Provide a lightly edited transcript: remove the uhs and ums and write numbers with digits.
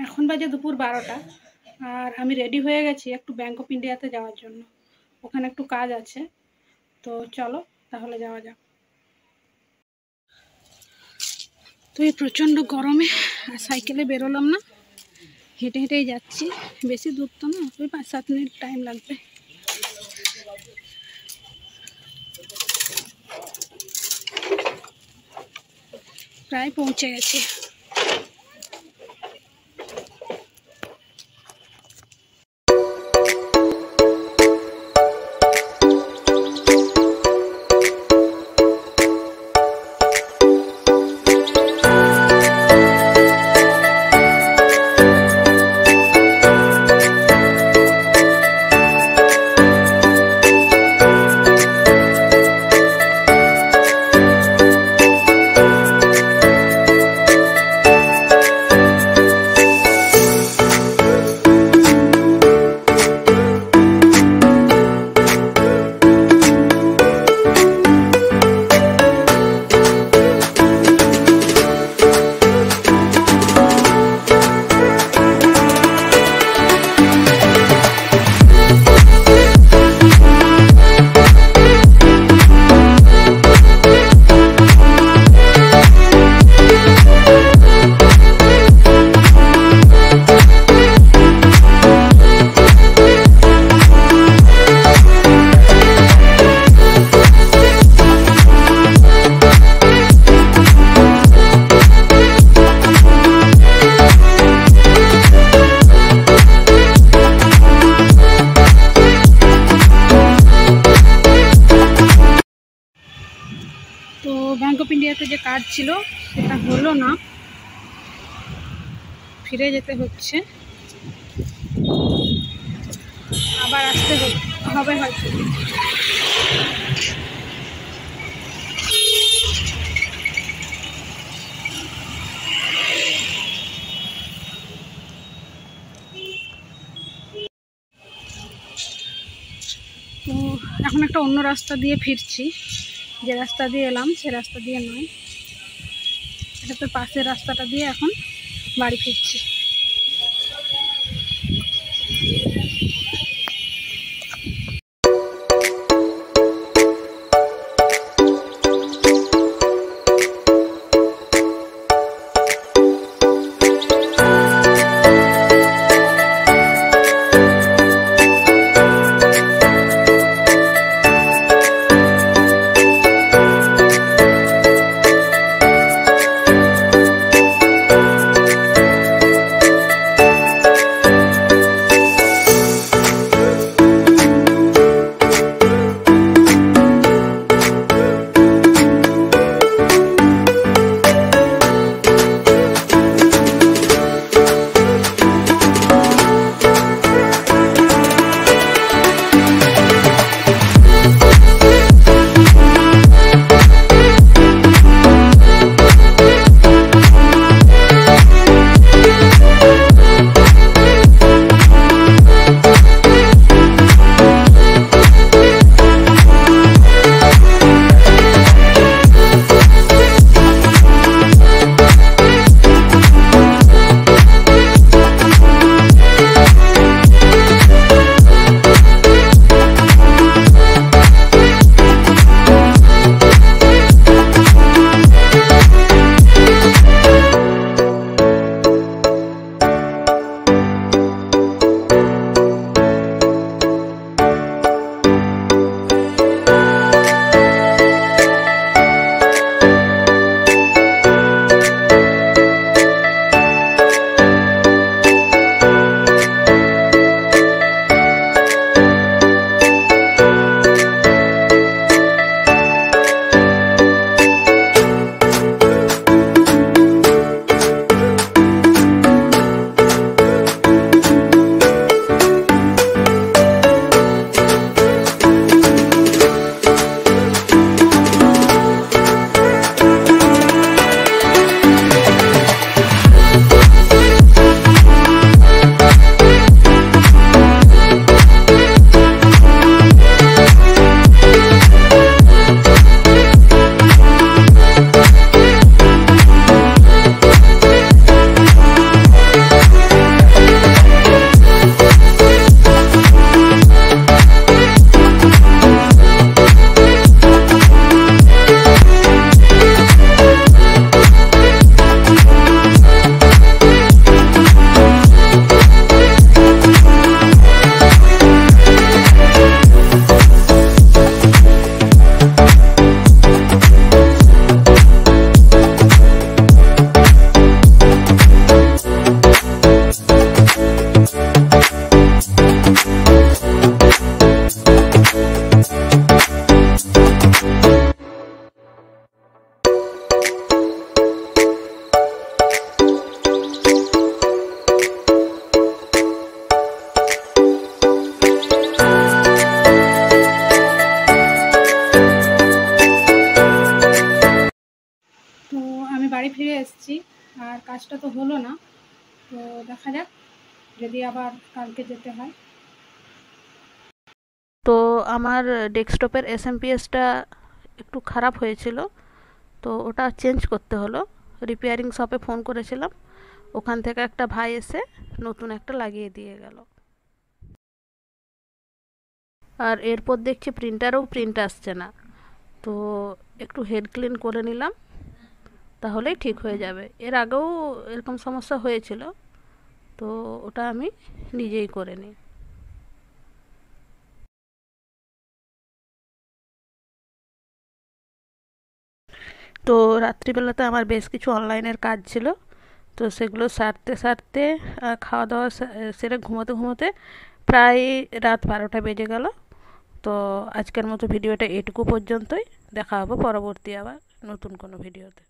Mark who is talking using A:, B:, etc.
A: এখন বাজে দুপুর 12টা আর আমি রেডি হয়ে গেছি একটু ব্যাংক অফ ইন্ডিয়াতে যাওয়ার জন্য। ওখানে একটু কাজ আছে, তো চলো তাহলে যাওয়া যাক। তো এই প্রচণ্ড গরমে সাইকেলে বেরোলাম না, হেঁটে হেঁটেই যাচ্ছি। বেশি দূর তো না, ওই 5-7 মিনিট টাইম লাগবে। প্রায় পৌঁছে গেছি। তো ব্যাংক অফ ইন্ডিয়াতে যে কার্ড ছিল সেটা হলো না, ফিরে যেতে হচ্ছে, আবার আসতে হবে হয়তো। তো এখন একটা অন্য রাস্তা দিয়ে ফিরছি, যে রাস্তা দিয়ে এলাম সে রাস্তা দিয়ে নয়, এটা তো পাশের রাস্তাটা দিয়ে এখন বাড়ি ফিরছি। কাজটা তো হলো না, তো দেখা যাক যদি আবার কালকে যেতে হয়।
B: তো আমার ডেস্কটপের এসএমপিএসটা একটু খারাপ হয়েছিল, তো ওটা চেঞ্জ করতে হলো। রিপেয়ারিং শপে ফোন করেছিলাম, ওখান থেকে একটা ভাই এসে নতুন একটা লাগিয়ে দিয়ে গেল। আর এরপর দেখছি প্রিন্টারেও প্রিন্ট আসছে না, তো একটু হেড ক্লিন করে নিলাম, তাহলেই ঠিক হয়ে যাবে। এর আগেও এরকম সমস্যা হয়েছিল, তো ওটা আমি নিজেই করে নিই। তো রাত্রিবেলাতে আমার বেশ কিছু অনলাইনের কাজ ছিল, তো সেগুলো সারতে সারতে খাওয়া দাওয়া সেরে ঘুমোতে ঘুমোতে প্রায় রাত 12টা বেজে গেল। তো আজকের মতো ভিডিওটা এটুকু পর্যন্তই। দেখা হবে পরবর্তী আবার নতুন কোনো ভিডিওতে।